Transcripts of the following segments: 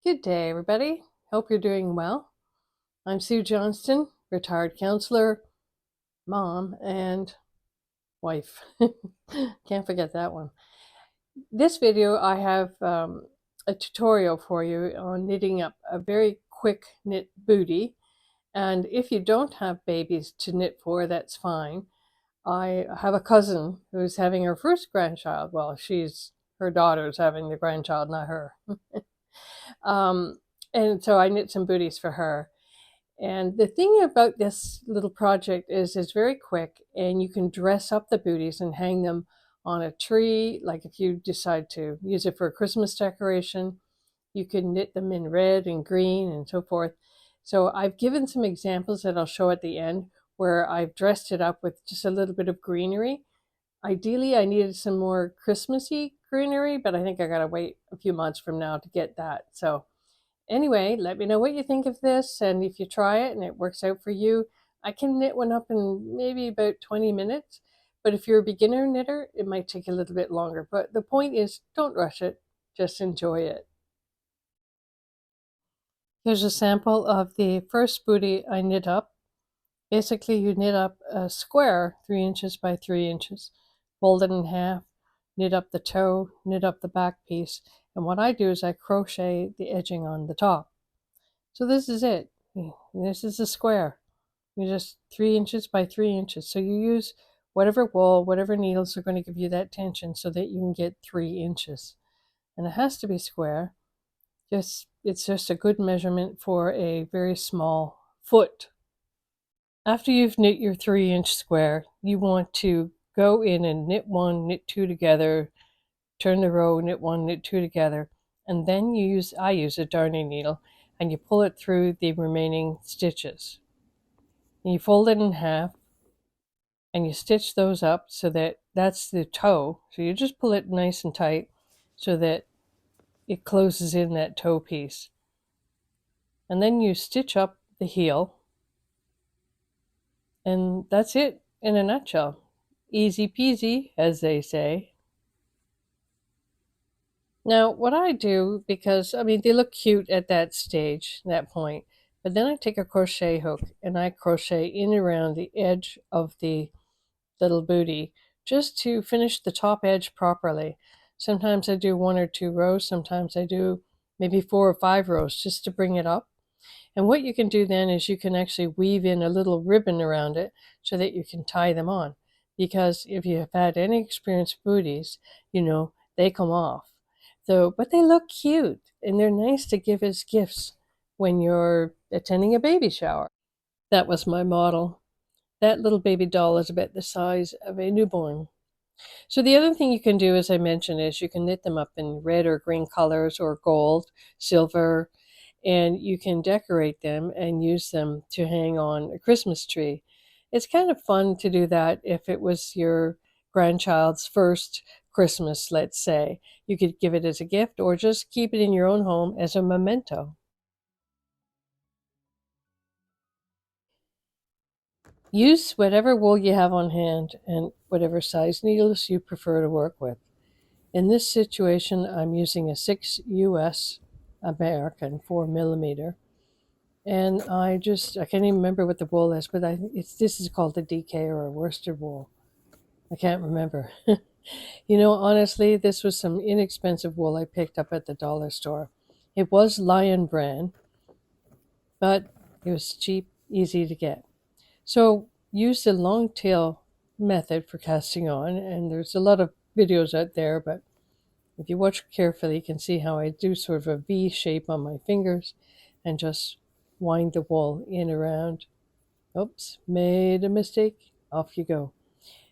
Good day, everybody. Hope you're doing well. I'm Sue Johnston, retired counselor, mom, and wife. Can't forget that one. This video, I have a tutorial for you on knitting up a very quick knit bootie. And if you don't have babies to knit for, that's fine. I have a cousin who's having her first grandchild. Well, her daughter's having the grandchild, not her. um, and so I knit some booties for her. And the thing about this little project is it's very quick, and you can dress up the booties and hang them on a tree. Like if you decide to use it for a Christmas decoration, you can knit them in red and green and so forth. So I've given some examples that I'll show at the end where I've dressed it up with just a little bit of greenery. Ideally, I needed some more Christmassy greenery, but I think I gotta wait a few months from now to get that. So anyway, let me know what you think of this, and if you try it and it works out for you, I can knit one up in maybe about 20 minutes. But if you're a beginner knitter, it might take a little bit longer. But the point is, don't rush it, just enjoy it. Here's a sample of the first bootie I knit up. Basically, you knit up a square 3 inches by 3 inches, fold it in half, knit up the toe, knit up the back piece, and what I do is I crochet the edging on the top. So this is it. This is a square. You just 3 inches by 3 inches. So you use whatever wool, whatever needles are going to give you that tension so that you can get 3 inches. And it has to be square. It's just a good measurement for a very small foot. After you've knit your 3-inch square, you want to go in and knit one, knit two together, turn the row, knit one, knit two together, and then I use a darning needle, and you pull it through the remaining stitches. And you fold it in half, and you stitch those up so that that's the toe. So you just pull it nice and tight so that it closes in that toe piece. And then you stitch up the heel, and that's it in a nutshell. Easy peasy, as they say. Now, what I do, because, I mean, they look cute at that stage, that point, but then I take a crochet hook and I crochet in around the edge of the little bootie just to finish the top edge properly. Sometimes I do 1 or 2 rows, sometimes I do maybe 4 or 5 rows just to bring it up. And what you can do then is you can actually weave in a little ribbon around it so that you can tie them on. Because if you have had any experienced booties, you know, they come off. So, but they look cute and they're nice to give as gifts when you're attending a baby shower. That was my model. That little baby doll is about the size of a newborn. So the other thing you can do, as I mentioned, is you can knit them up in red or green colors or gold, silver, and you can decorate them and use them to hang on a Christmas tree. It's kind of fun to do that if it was your grandchild's first Christmas, let's say. You could give it as a gift or just keep it in your own home as a memento. Use whatever wool you have on hand and whatever size needles you prefer to work with. In this situation, I'm using a 6 US American 4mm. And I can't even remember what the wool is, but this is called a DK or a worsted wool. I can't remember. You know, honestly, this was some inexpensive wool I picked up at the dollar store. It was Lion brand, but it was cheap, easy to get. So use the long tail method for casting on, and there's a lot of videos out there, but if you watch carefully, you can see how I do sort of a V shape on my fingers and just wind the wool in around. Oops, made a mistake. Off you go.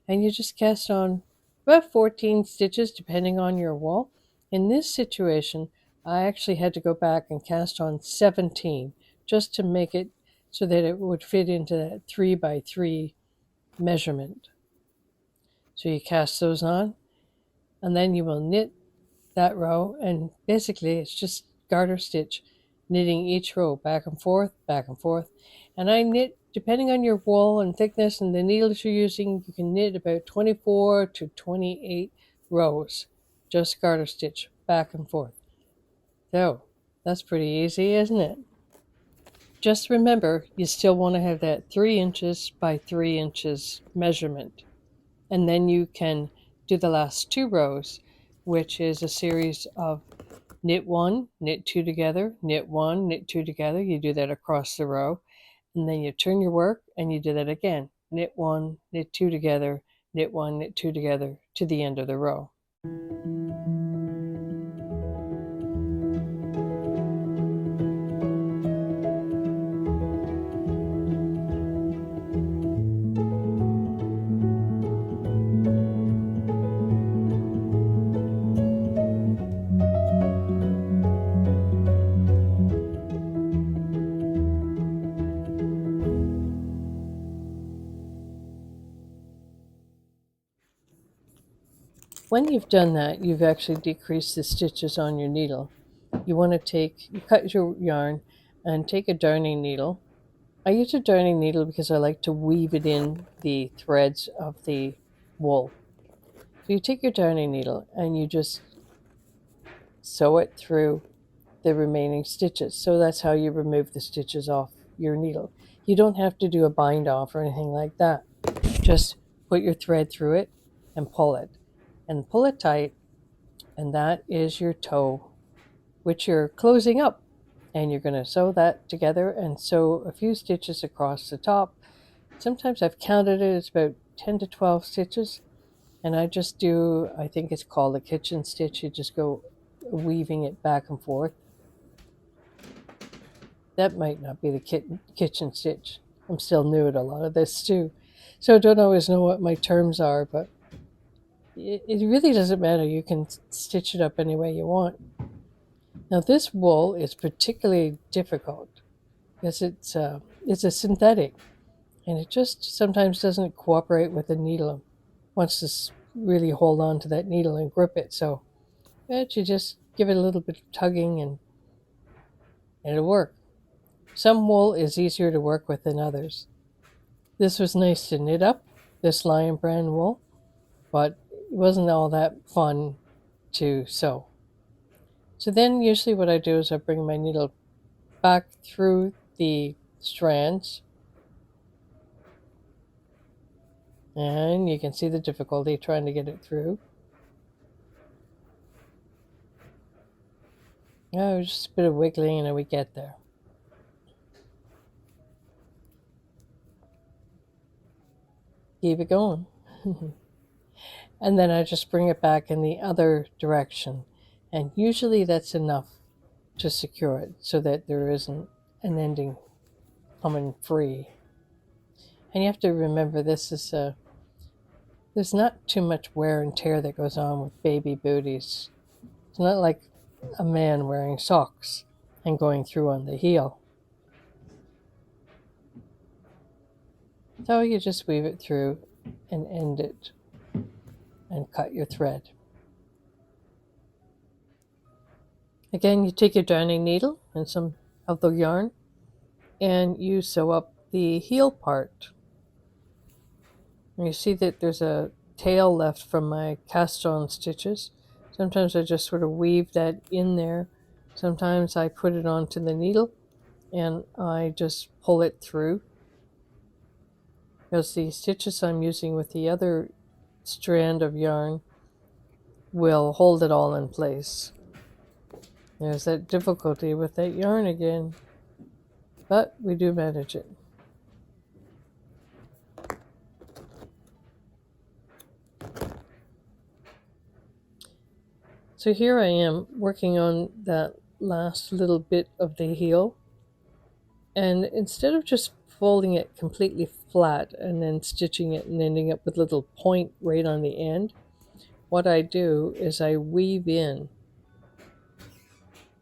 And you just cast on about 14 stitches depending on your wool. In this situation, I actually had to go back and cast on 17 just to make it so that it would fit into that 3 by 3 measurement. So you cast those on, and then you will knit that row, and basically it's just garter stitch, knitting each row back and forth, and I knit, depending on your wool and thickness and the needles you're using, you can knit about 24 to 28 rows, just garter stitch back and forth. So That's pretty easy, isn't it? Just remember, you still want to have that 3 inches by 3 inches measurement. And then you can do the last 2 rows, which is a series of knit 1, knit 2 together, knit 1, knit 2 together. You do that across the row. And then you turn your work and you do that again. Knit 1, knit 2 together, knit 1, knit 2 together to the end of the row. When you've done that, you've actually decreased the stitches on your needle. You want to cut your yarn and take a darning needle. I use a darning needle because I like to weave it in the threads of the wool. So you take your darning needle and you just sew it through the remaining stitches. So that's how you remove the stitches off your needle. You don't have to do a bind off or anything like that. Just put your thread through it and pull it. And pull it tight, and that is your toe, which you're closing up. And you're going to sew that together and sew a few stitches across the top. Sometimes I've counted it, it's about 10 to 12 stitches. And I just do, I think it's called a kitchen stitch. You just go weaving it back and forth. That might not be the kitchen stitch. I'm still new at a lot of this too. So I don't always know what my terms are, but it really doesn't matter. You can stitch it up any way you want. Now this wool is particularly difficult because it's a synthetic, and it just sometimes doesn't cooperate with the needle. It wants to really hold on to that needle and grip it. So you just give it a little bit of tugging and it'll work. Some wool is easier to work with than others. This was nice to knit up, this Lion brand wool, but it wasn't all that fun to sew. So then usually what I do is I bring my needle back through the strands, and you can see the difficulty trying to get it through. Oh, just a bit of wiggling and then we get there. Keep it going. And then I just bring it back in the other direction. And usually that's enough to secure it so that there isn't an ending coming free. And you have to remember there's not too much wear and tear that goes on with baby booties. It's not like a man wearing socks and going through on the heel. So you just weave it through and end it and cut your thread. Again, you take your darning needle and some of the yarn and you sew up the heel part. And you see that there's a tail left from my cast on stitches. Sometimes I just sort of weave that in there. Sometimes I put it onto the needle and I just pull it through, because the stitches I'm using with the other strand of yarn will hold it all in place. There's that difficulty with that yarn again, but we do manage it. So here I am working on that last little bit of the heel, and instead of just folding it completely flat and then stitching it and ending up with a little point right on the end, what I do is I weave in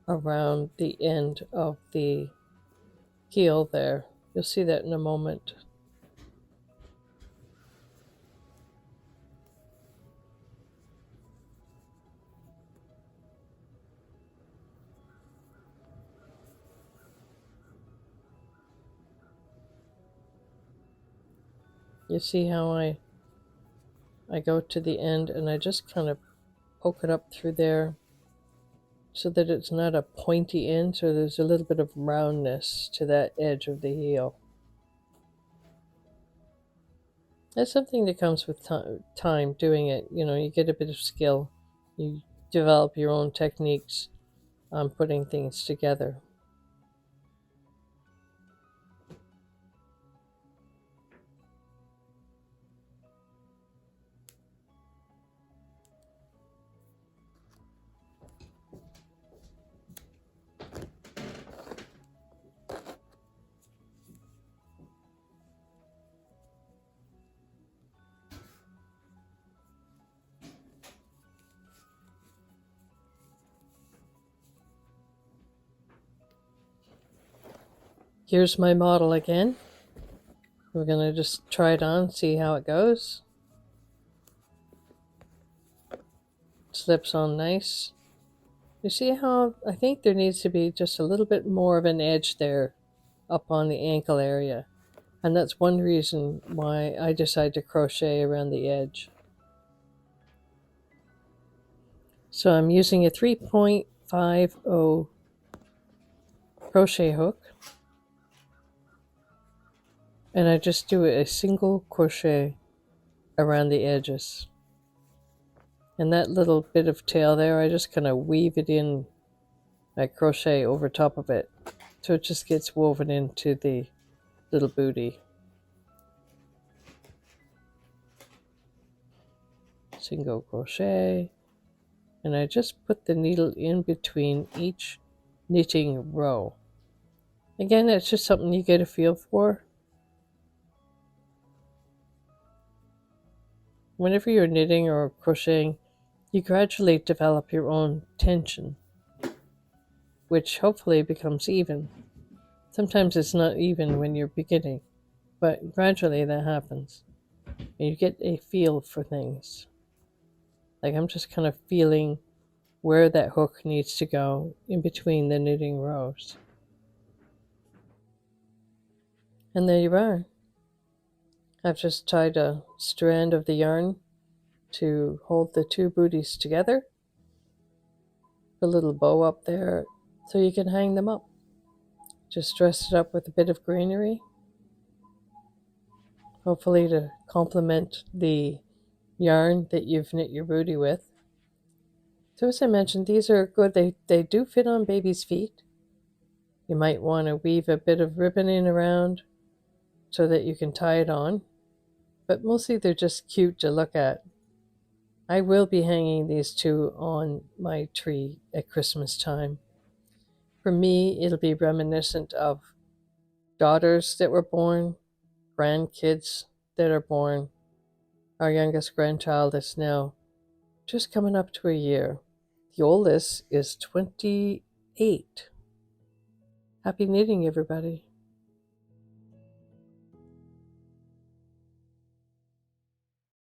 around the end of the heel there. You'll see that in a moment. You see how I go to the end and I just kind of poke it up through there. so that it's not a pointy end, so there's a little bit of roundness to that edge of the heel. That's something that comes with time doing it. You know, you get a bit of skill. You develop your own techniques on putting things together. Here's my model again. We're going to just try it on, see how it goes. Slips on nice. You see how I think there needs to be just a little bit more of an edge there up on the ankle area. And that's one reason why I decided to crochet around the edge. So I'm using a 3.50 crochet hook. And I just do a single crochet around the edges. And that little bit of tail there, I just kind of weave it in. I crochet over top of it. So it just gets woven into the little bootie. Single crochet. And I just put the needle in between each knitting row. Again, it's just something you get a feel for. Whenever you're knitting or crocheting, you gradually develop your own tension, which hopefully becomes even. Sometimes it's not even when you're beginning, but gradually that happens. And you get a feel for things. Like I'm just kind of feeling where that hook needs to go in between the knitting rows. And there you are. I've just tied a strand of the yarn to hold the two booties together. A little bow up there so you can hang them up. Just dress it up with a bit of greenery, hopefully to complement the yarn that you've knit your bootie with. So as I mentioned, these are good. They do fit on baby's feet. You might want to weave a bit of ribbon in around so that you can tie it on. But mostly they're just cute to look at. I will be hanging these two on my tree at Christmas time. For me, it'll be reminiscent of daughters that were born, grandkids that are born. Our youngest grandchild is now just coming up to a year. The oldest is 28. Happy knitting, everybody.